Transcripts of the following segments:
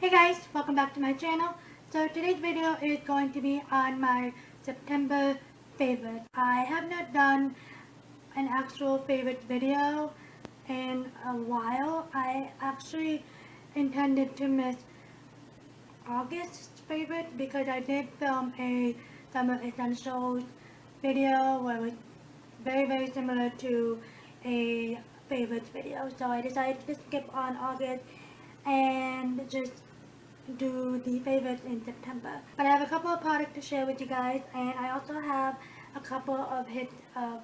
Hey guys, welcome back to my channel. So today's video is going to be on my September favorite. I have not done an actual favorite video in a while. I actually intended to miss August's favorite because I did film a summer essentials video where it was very similar to a favorites video. So I decided to skip on August and just do the favorites in September. But I have a couple of products to share with you guys, and I also have a couple of hits of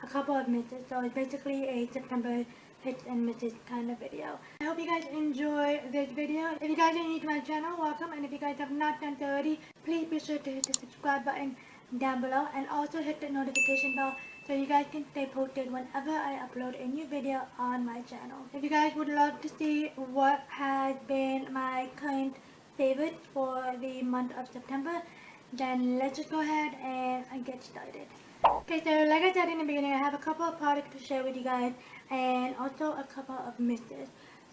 a couple of misses. So it's basically a September hits and misses kind of video. I hope you guys enjoy this video. If you guys are new to my channel, welcome, and if you guys have not done so already, please be sure to hit the subscribe button down below and also hit the notification bell so you guys can stay posted whenever I upload a new video on my channel. If you guys would love to see what has been my current favorites for the month of September, then let's just go ahead and get started. Okay, so like I said in the beginning, I have a couple of products to share with you guys and also a couple of misses.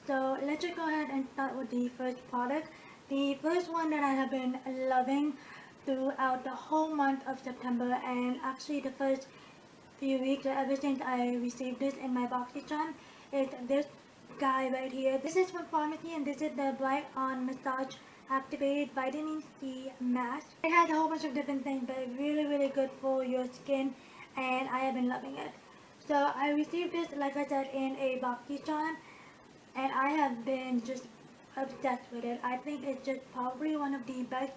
So let's just go ahead and start with the first product. The first one that I have been loving throughout the whole month of September, and actually the first few weeks ever since I received this in my BOXYCHARM, is this guy right here. This is from Pharmacy, and this is the Bright On Massage Activated Vitamin C Mask. It has a whole bunch of different things, but it's really good for your skin, and I have been loving it. So I received this, like I said, in a BOXYCHARM, and I have been just obsessed with it. I think it's just probably one of the best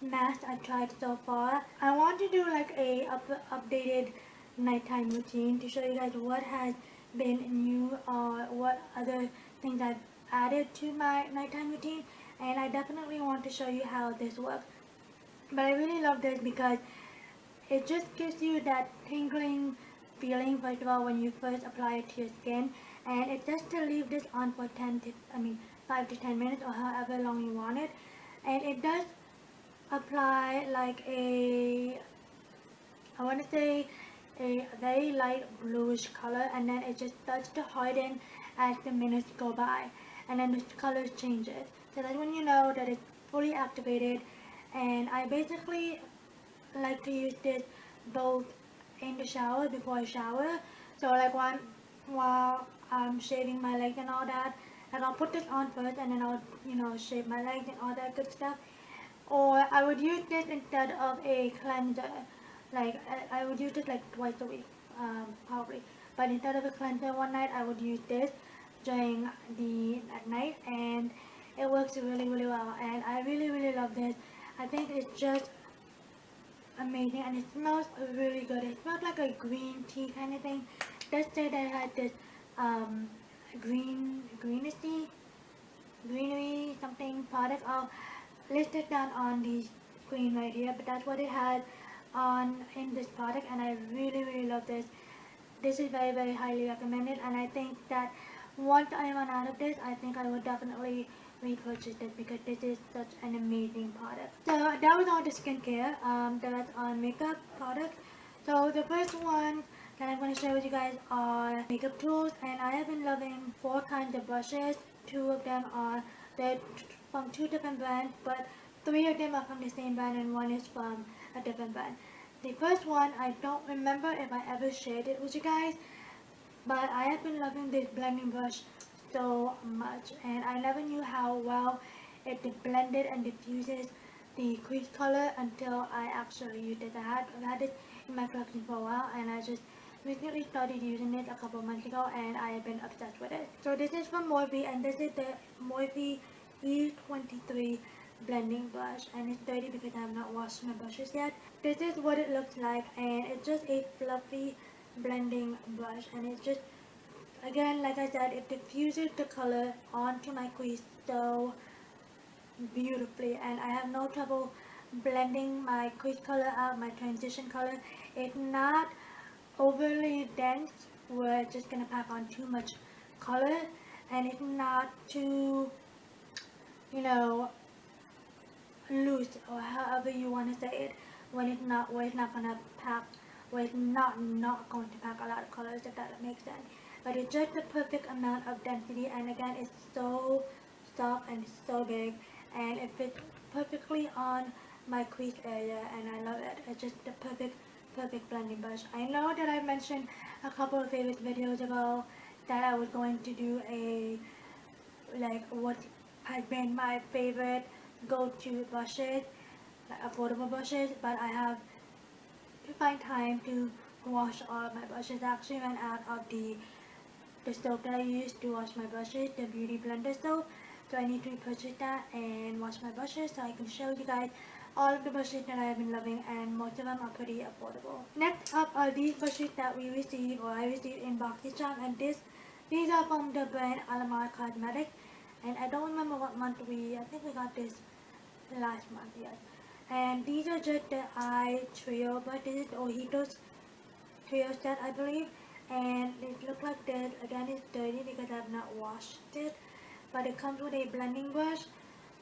masks I've tried so far. I want to do like a updated nighttime routine to show you guys what has been new or what other things I've added to my nighttime routine, and I definitely want to show you how this works. But I really love this because it just gives you that tingling feeling, first of all, when you first apply it to your skin, and it just to leave this on for 5 to 10 minutes or however long you want it, and it does apply like I want to say a very light bluish color, and then it just starts to harden as the minutes go by, and then the color changes. So that's when you know that it's fully activated. And I basically like to use this both in the shower, before I shower. So like while I'm shaving my legs and all that, like I'll put this on first, and then I'll shave my legs and all that good stuff. Or I would use this instead of a cleanser. Like I would use it like twice a week, probably. But instead of a cleanser one night, I would use this during at night, and it works really well. And I really love this. I think it's just amazing, and it smells really good. It smells like a green tea kind of thing. Let's say that it had this greenery something product. I'll list it down on the screen right here, but that's what it has in this product, and I really love this. This is very highly recommended, and I think that once I run out of this, I think I will definitely repurchase this because this is such an amazing product. So that was all the skincare. That's on makeup products. So the first one that I'm going to share with you guys are makeup tools, and I have been loving 4 kinds of brushes. 2 of them are from 2 different brands, but 3 of them are from the same brand, and 1 is from a different brand. The first one, I don't remember if I ever shared it with you guys, but I have been loving this blending brush so much, and I never knew how well it blended and diffuses the crease color until I actually used it. I've had it in my collection for a while, and I just recently started using it a couple months ago, and I have been obsessed with it. So this is from Morphe, and this is the Morphe E23 blending brush, and it's dirty because I have not washed my brushes yet. This is what it looks like, and it's just a fluffy blending brush, and it's just, again, like I said, it diffuses the color onto my crease so beautifully, and I have no trouble blending my crease color out, my transition color. It's not overly dense where it's just gonna pack on too much color, and it's not too, loose, or however you want to say it, where it's not going to pack a lot of colors, if that makes sense. But it's just the perfect amount of density, and again, it's so soft and so big, and it fits perfectly on my crease area, and I love it. It's just the perfect blending brush. I know that I mentioned a couple of favorite videos ago that I was going to do a like what has been my favorite go-to brushes, like affordable brushes, but I have to find time to wash all my brushes. I actually ran out of the soap that I use to wash my brushes, the Beauty Blender soap. So I need to repurchase that and wash my brushes so I can show you guys all of the brushes that I have been loving, and most of them are pretty affordable. Next up are these brushes that we received, or I received in BOXYCHARM, and these are from the brand Alamar Cosmetics, and I don't remember what month I think we got this last month, yes. And these are just the eye trio, but this is the Ojitos trio set, I believe, and it looks like this. Again, it's dirty because I have not washed it, but it comes with a blending brush,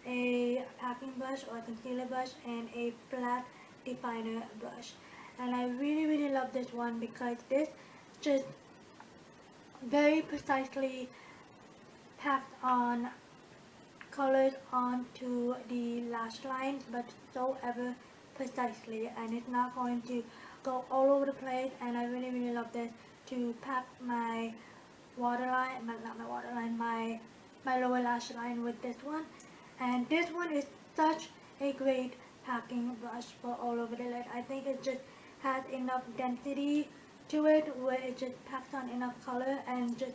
a packing brush or concealer brush, and a flat definer brush. And I really love this one because this just very precisely packed on colors onto the lash lines, but so ever precisely, and it's not going to go all over the place. And I really love this to pack my waterline, not my waterline, my lower lash line with this one. And this one is such a great packing brush for all over the lid. I think it just has enough density to it where it just packs on enough color and just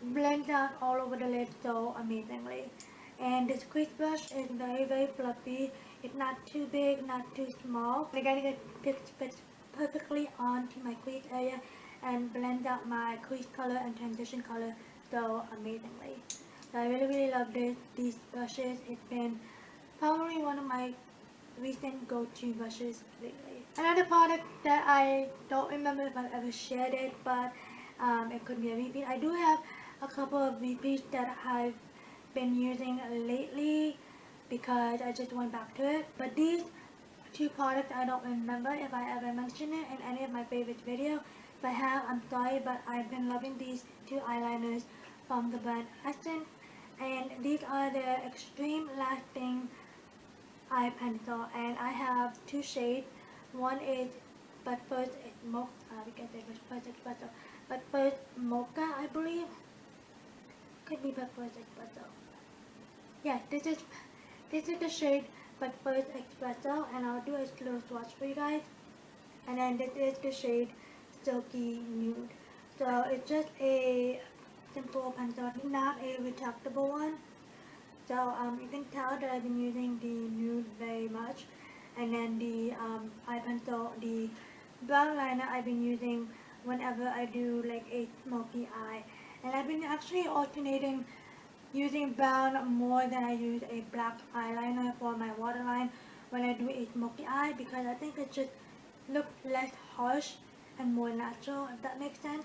blends out all over the lid so amazingly. And this crease brush is very fluffy. It's not too big, not too small. And again, it fits perfectly onto my crease area and blends out my crease color and transition color so amazingly. So I really love these brushes. It's been probably one of my recent go-to brushes lately. Another product that I don't remember if I've ever shared it, but it could be a repeat. I do have a couple of repeats that I've been using lately because I just went back to it. But these two products, I don't remember if I ever mentioned it in any of my favorite videos. If I have, I'm sorry, but I've been loving these two eyeliners from the brand Essence, and these are the Extreme Lasting Eye Pencil, and I have two shades. One is But First it's Mocha, we can say But First Espresso. But First Mocha, I believe. Could be But First Espresso. Yeah, this is the shade But First Espresso, and I'll do a slow swatch for you guys. And then this is the shade Silky Nude. So it's just a simple pencil, not a retractable one. So you can tell that I've been using the nude very much, and then the eye pencil, the brown liner I've been using whenever I do like a smoky eye, and I've been actually alternating using brown more than I use a black eyeliner for my waterline when I do a smoky eye, because I think it just looks less harsh and more natural, if that makes sense.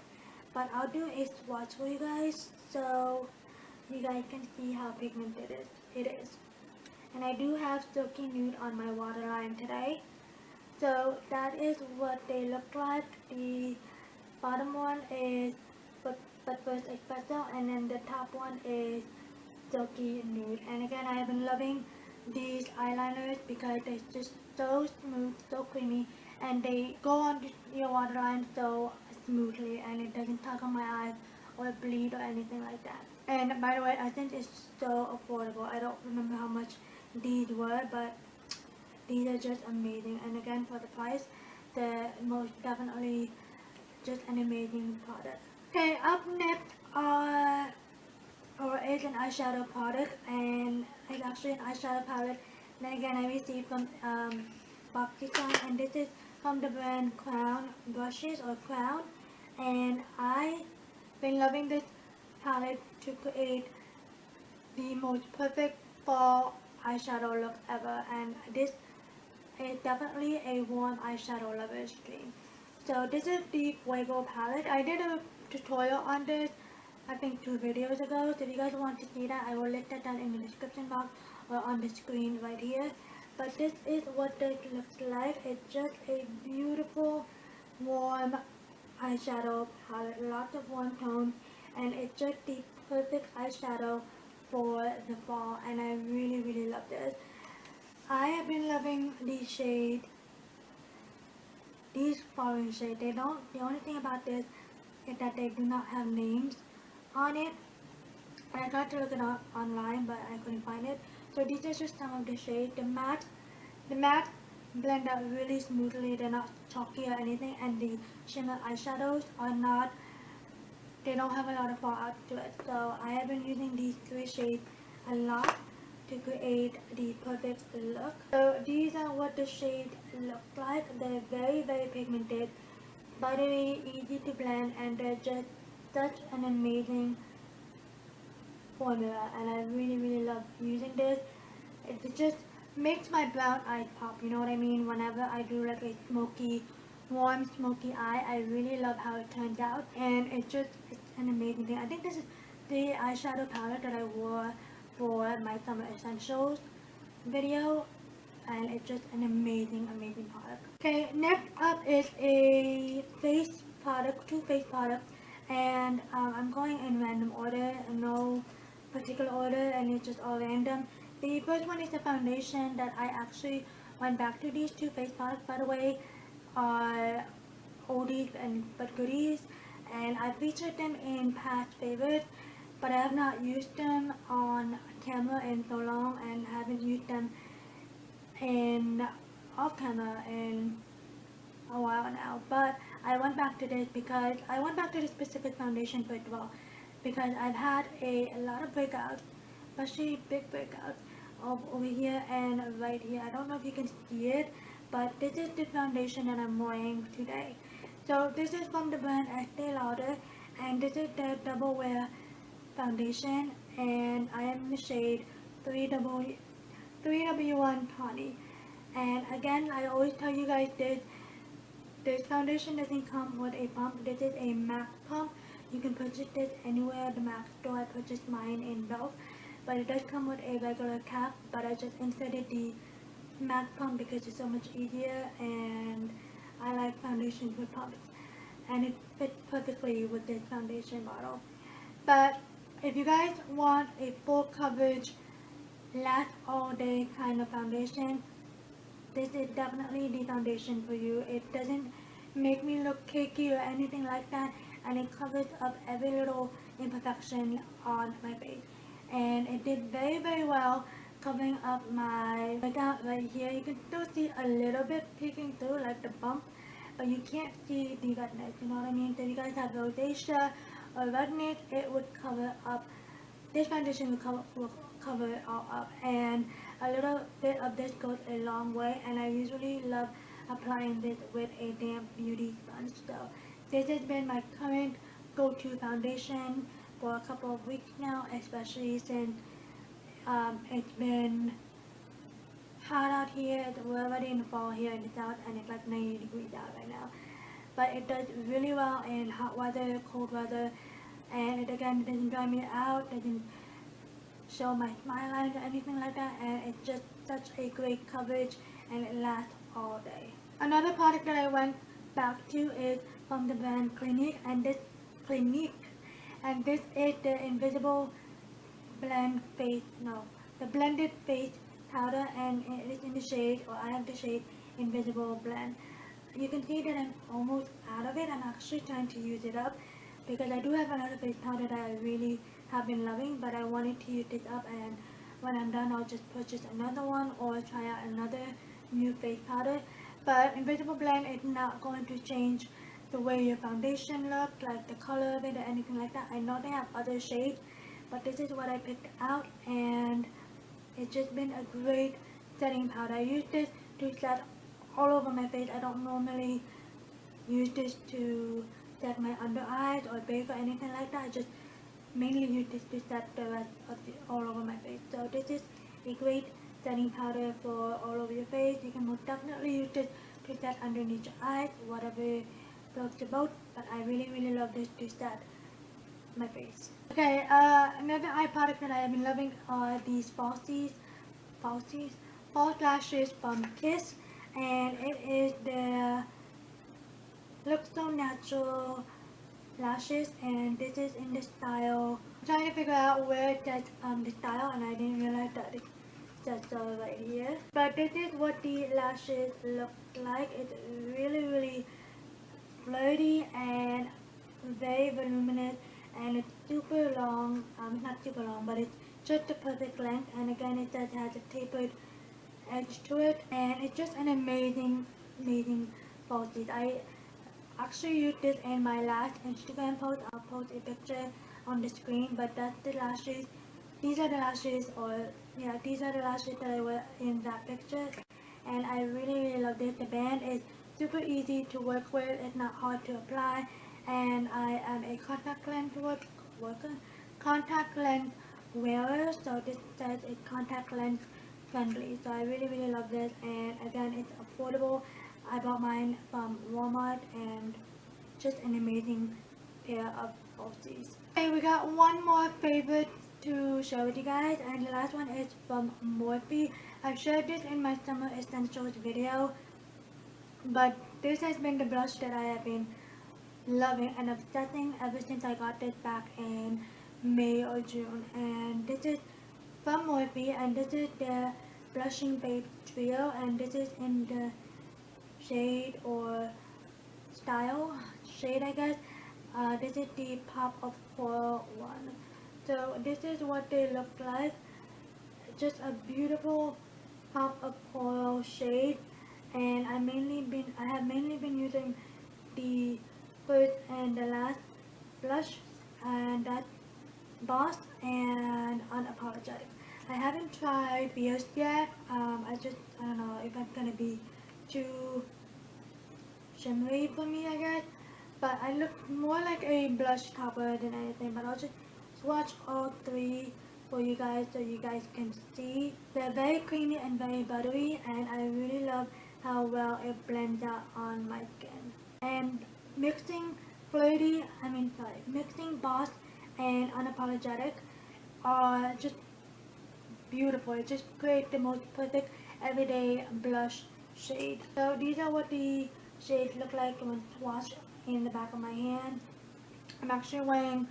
But I'll do a swatch for you guys so you guys can see how pigmented it is. And I do have Silky Nude on my waterline today. So that is what they look like. The bottom one is But First Espresso, and then the top one is Silky Nude. And again, I have been loving these eyeliners because they're just so smooth, so creamy, and they go on your waterline so smoothly, and it doesn't tug on my eyes or bleed or anything like that. And by the way, I think it's so affordable. I don't remember how much these were, but these are just amazing. And again, for the price, they're most definitely just an amazing product. Okay, up next is an eyeshadow product, and it's actually an eyeshadow palette that again I received from BOXYCHARM, and this is from the brand Crown Brushes or Crown, and I've been loving this palette to create the most perfect fall eyeshadow look ever, and this is definitely a warm eyeshadow lover's dream. So this is the Fuego palette. I did a tutorial on this I think 2 videos ago, so if you guys want to see that, I will link that down in the description box or on the screen right here. But this is what this looks like. It's just a beautiful warm eyeshadow palette, lots of warm tones, and it's just the perfect eyeshadow for the fall, and I really love this. I have been loving these following shades. The only thing about this is that they do not have names on it. And I tried to look it up online, but I couldn't find it. So these are just some of the shades. The matte blend out really smoothly. They're not chalky or anything, and the shimmer eyeshadows are not. They don't have a lot of fallout to it. So I have been using these three shades a lot to create the perfect look. So these are what the shades look like. They're very pigmented, buttery, easy to blend, and they're just such an amazing formula, and I really love using this. It just makes my brown eyes pop, you know what I mean? Whenever I do like a warm smoky eye, I really love how it turns out, and it's an amazing thing. I think this is the eyeshadow palette that I wore for my summer essentials video, and it's just an amazing product. Okay, next up is a face product, two face products, and I'm going in random order, no particular order, and it's just all random. The first one is the foundation that I actually went back to. These two face products, by the way, are oldies but goodies, and I featured them in past favorites, but I have not used them on camera in so long, and haven't used them in off camera in a while now. But I went back to this because I went back to this specific foundation first of all because I've had a lot of breakouts, especially big breakouts over here and right here. I don't know if you can see it, but this is the foundation that I'm wearing today. So this is from the brand Estee Lauder, and this is the double wear foundation, and I am in the shade 3W1 Tawny. And again, I always tell you guys this foundation doesn't come with a pump. This is a MAC pump. You can purchase this anywhere at the MAC store. I purchased mine in e.l.f. But it does come with a regular cap, but I just inserted the MAC pump because it's so much easier, and I like foundations with pumps, and it fits perfectly with this foundation bottle. But if you guys want a full coverage, last all day kind of foundation, this is definitely the foundation for you. It doesn't make me look cakey or anything like that, and it covers up every little imperfection on my face. And it did very well covering up my breakout right here. You can still see a little bit peeking through, like the bump, but you can't see the redness, you know what I mean? So if you guys have rosacea or redness, it would cover up. This foundation will cover it all up, and a little bit of this goes a long way, and I usually love applying this with a damp beauty sponge. So this has been my current go-to foundation for a couple of weeks now, especially since it's been hot out here. We're already in the fall here in the south, and it's like 90 degrees out right now. But it does really well in hot weather, cold weather, and it again doesn't dry me out, doesn't show my smile lines or anything like that, and it's just such a great coverage, and it lasts all day. Another product that I went back to is from the brand Clinique, and this is the invisible blended face powder, and it is in the shade, or I have the shade Invisible Blend. You can see that I'm almost out of it. I'm actually trying to use it up because I do have another face powder that I really have been loving, but I wanted to use this up, and when I'm done I'll just purchase another one or try out another new face powder. But Invisible Blend is not going to change the way your foundation looks, like the color of it or anything like that. I know they have other shades, but this is what I picked out, and it's just been a great setting powder. I use this to set all over my face. I don't normally use this to set my under eyes or base or anything like that. I just mainly use this to set the rest of all over my face. So this is a great setting powder for all over your face. You can most definitely use this to set underneath your eyes, whatever floats your boat. But I really love this to set my face. Okay, another eye product that I have been loving are these falsies false lashes from Kiss, and it is the Look So Natural lashes, and this is in the style trying to figure out where it says the style, and I didn't realize that it says so right here. But this is what the lashes look like. It's really flirty and very voluminous, and it's super long. Not super long, but it's just the perfect length. And again, it says it has a tapered edge to it, and it's just an amazing falsies. I actually used this in my last Instagram post. I'll post a picture on the screen, but that's the lashes. These are the lashes, or yeah, these are the lashes that I wear in that picture, and I really love this. The band is super easy to work with. It's not hard to apply, and I am a contact lens wearer, so this says it's contact lens friendly. So I really love this, and again, it's affordable. I bought mine from Walmart, and just an amazing pair of falsies. Okay, we got one more favorite to share with you guys, and the last one is from Morphe. I shared this in my summer essentials video, but this has been the blush that I have been loving and obsessing ever since I got this back in May or June. And this is from Morphe, and this is the Blushing Babe Trio, and this is in the shade or shade, I guess. This is the Pop of Coral one. So this is what they look like. Just a beautiful pop of coral shade, and I have mainly been using the first and the last blush, and that's Boss and Unapologetic. I haven't tried Fierce yet. I don't know if it's gonna be too shimmery for me, I guess. But I look more like a blush topper than anything. But I'll just swatch all three for you guys so you guys can see. They're very creamy and very buttery, and I really love how well it blends out on my skin. And mixing mixing Boss and Unapologetic are just beautiful. It just creates the most perfect everyday blush shade. So these are what the shades look like when swatched in the back of my hand. I'm actually wearing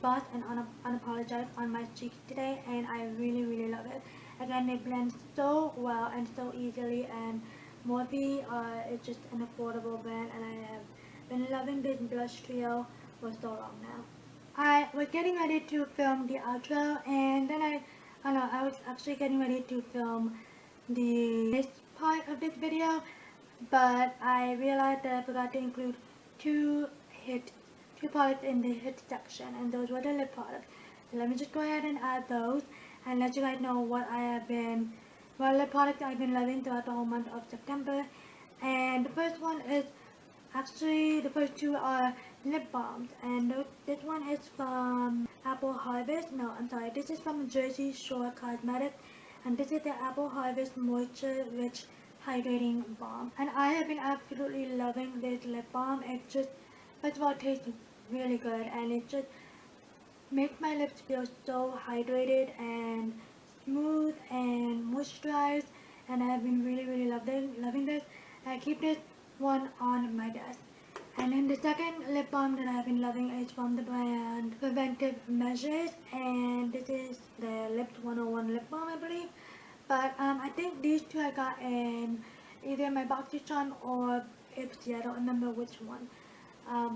Boss and Unapologetic on my cheeks today, and I really love it. Again, they blend so well and so easily, and Morphe is just an affordable brand, and I have been loving this blush trio for so long now. I was getting ready to film the outro, and then I was actually getting ready to film this part of this video, but I realized that I forgot to include two products in the hit section, and those were the lip products. So let me just go ahead and add those and let you guys know what lip products I've been loving throughout the whole month of September. And the first one is actually, the first two are lip balms, and this one is from Apple Harvest. No, I'm sorry, this is from Jersey Shore Cosmetics, and this is the Apple Harvest Moisture Rich Hydrating Balm. And I have been absolutely loving this lip balm. It just, first of all, it tastes really good, and it just makes my lips feel so hydrated and smooth and moisturized, and I have been really loving this. I keep this one on my desk. And then the second lip balm that I have been loving is from the brand Preventive Measures, and this is the Lips 101 lip balm, I believe. But I think these two I got in either my BOXYCHARM or Ipsy, I don't remember which one.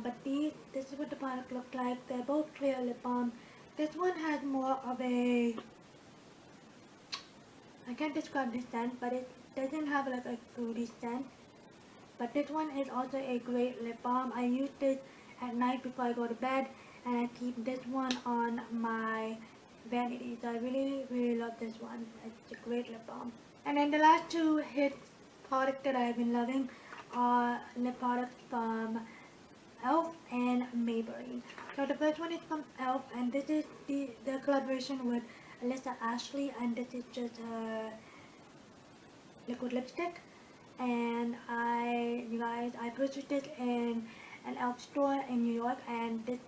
But this is what the product looked like. They're both clear lip balm. This one has more of a, I can't describe the scent, but it doesn't have like a fruity scent. But this one is also a great lip balm. I use this at night before I go to bed, and I keep this one on my vanity. So I really love this one. It's a great lip balm. And then the last two hit products that I've been loving are lip products from e.l.f. and Maybelline. So the first one is from e.l.f. and this is the collaboration with Alissa Ashley, and this is just her liquid lipstick. And you guys, I purchased this in an e.l.f. store in New York, and this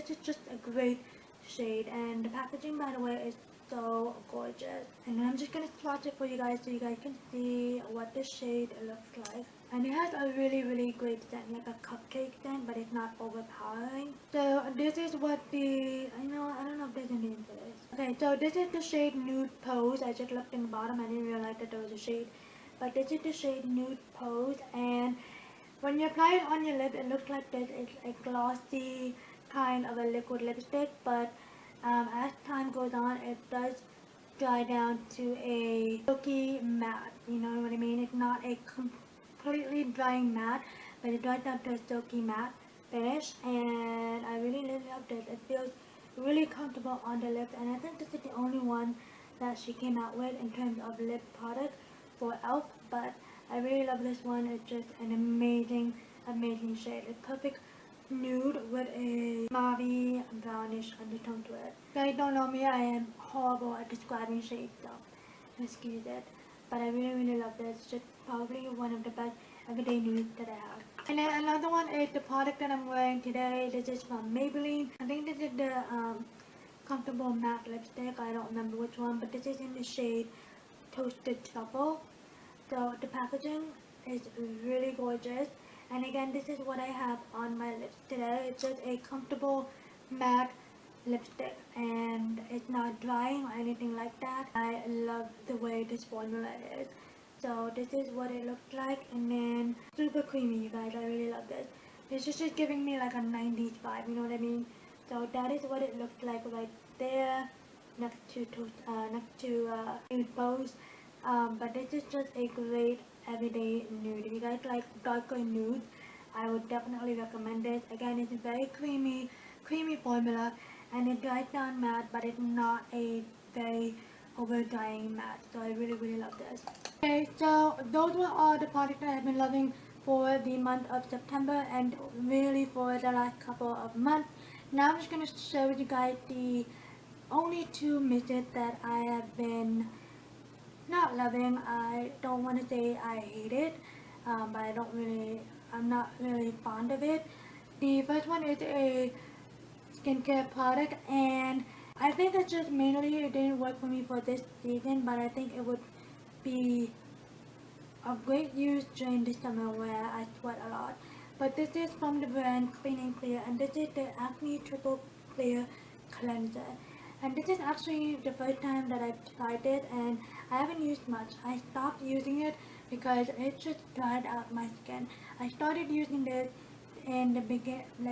is just a great shade. And the packaging, by the way, is so gorgeous. And I'm just gonna swatch it for you guys so you guys can see what the shade looks like. And it has a really great scent, like a cupcake scent, but it's not overpowering. So this is what the, I don't know if there's a name for this. Okay, so this is the shade Nude Pose. I just looked in the bottom, I didn't realize that there was a shade. But this is the shade Nude Pose, and when you apply it on your lip, it looks like this. It's a glossy kind of a liquid lipstick, but as time goes on, it does dry down to a silky matte. You know what I mean? It's not a completely drying matte, but it dries down to a silky matte finish, and I really love this. It feels really comfortable on the lips, and I think this is the only one that she came out with in terms of lip product for e.l.f. But I really love this one. It's just an amazing shade. It's perfect nude with a mauve brownish undertone to it. If you guys don't know me, I am horrible at describing shades, so excuse it. But I really love this. It's just probably one of the best everyday nudes that I have. And then another one is the product that I'm wearing today. This is from Maybelline. I think this is the Comfortable Matte Lipstick. I don't remember which one, but this is in the shade Toasted Truffle. So the packaging is really gorgeous. And again, this is what I have on my lips today. It's just a comfortable matte lipstick, and it's not drying or anything like that. I love the way this formula is. So this is what it looks like, and then super creamy, you guys. I really love this. This is just giving me like a 90s vibe, you know what I mean? So that is what it looks like right there, next to Nude Pose. But this is just a great everyday nude. If you guys like darker nudes, I would definitely recommend this. Again, it's a very creamy formula, and it dries down matte, but it's not a very over drying matte. So I really love this. Okay, so those were all the products that I've been loving for the month of September, and really for the last couple of months. Now I'm just going to share with you guys the only two misses that I have been not loving. I don't want to say I hate it, but I'm not really fond of it. The first one is a skincare product, and I think it's just mainly it didn't work for me for this season, but I think it would be of great use during the summer where I sweat a lot. But this is from the brand Clean and Clear, and this is the Acne Triple Clear Cleanser. And this is actually the first time that I've tried it, and I haven't used much. I stopped using it because it just dried out my skin. I started using this in the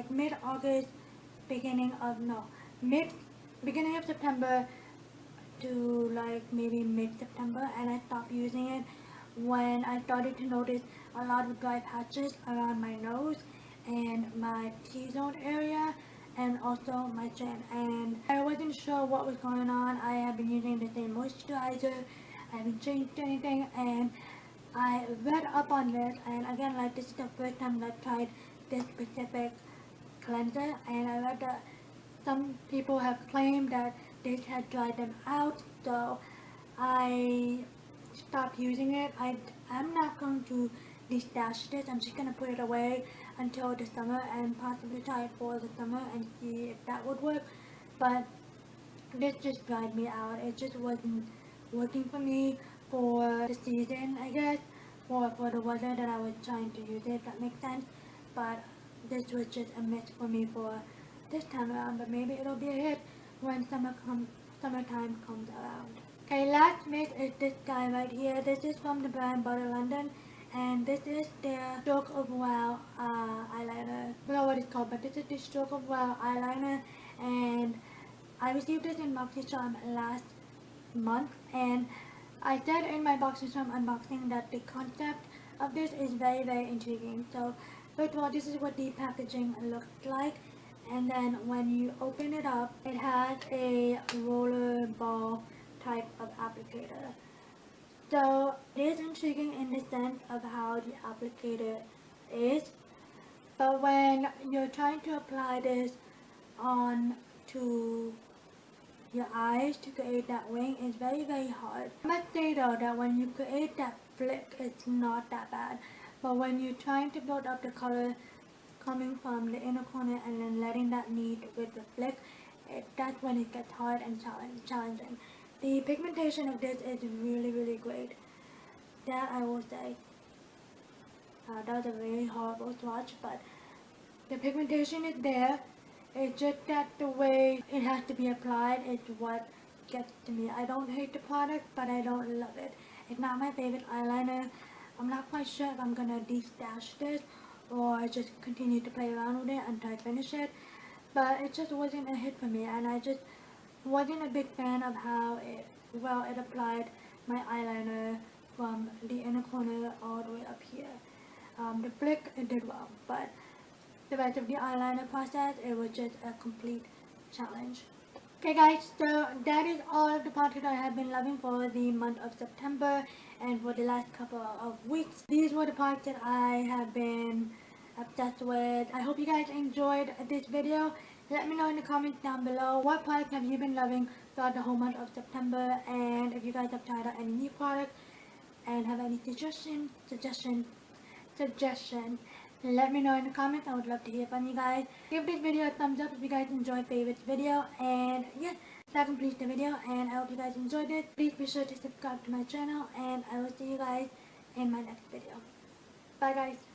mid-August, beginning of September to like maybe mid-September, and I stopped using it when I started to notice a lot of dry patches around my nose and my T-zone area, and also my chin, and I wasn't sure what was going on. I have been using the same moisturizer, I haven't changed anything, and I read up on this, and again, like, this is the first time that I've tried this specific cleanser, and I read that some people have claimed that this had dried them out, so I stopped using it. I'm not going to destash this. I'm just going to put it away until the summer and possibly try it for the summer and see if that would work. But this just dried me out. It just wasn't working for me for the season, I guess, or for the weather that I was trying to use it, if that makes sense. But this was just a miss for me for this time around, but maybe it'll be a hit when summertime comes around. Okay, last miss is this guy right here. This is from the brand Butter London, and this is their Stroke of Wow eyeliner. I don't know what it's called, but this is the Stroke of Wow eyeliner, and I received this in BOXYCHARM last month, and I said in my BOXYCHARM unboxing that the concept of this is very intriguing. So first of all, this is what the packaging looks like, and then when you open it up, it has a roller ball type of applicator. So it is intriguing in the sense of how the applicator is, but when you're trying to apply this on to your eyes to create that wing, it's very hard. I must say though that when you create that flick, it's not that bad, but when you're trying to build up the color coming from the inner corner and then letting that meet with the flick, that's when it gets hard and challenging. The pigmentation of this is really great. That I will say. That was a very horrible swatch, but the pigmentation is there. It's just that the way it has to be applied is what gets to me. I don't hate the product, but I don't love it. It's not my favorite eyeliner. I'm not quite sure if I'm gonna de-stash this or just continue to play around with it until I finish it. But it just wasn't a hit for me, and I just wasn't a big fan of how it applied my eyeliner from the inner corner all the way up here. The flick, it did well, but the rest of the eyeliner process, it was just a complete challenge. Okay guys, so that is all of the products I have been loving for the month of September and for the last couple of weeks. These were the products that I have been obsessed with. I hope you guys enjoyed this video. Let me know in the comments down below what products have you been loving throughout the whole month of September, and if you guys have tried out any new products and have any suggestions, let me know in the comments. I would love to hear from you guys. Give this video a thumbs up if you guys enjoyed favorites video, and yeah, that completes the video, and I hope you guys enjoyed it. Please be sure to subscribe to my channel, and I will see you guys in my next video. Bye guys.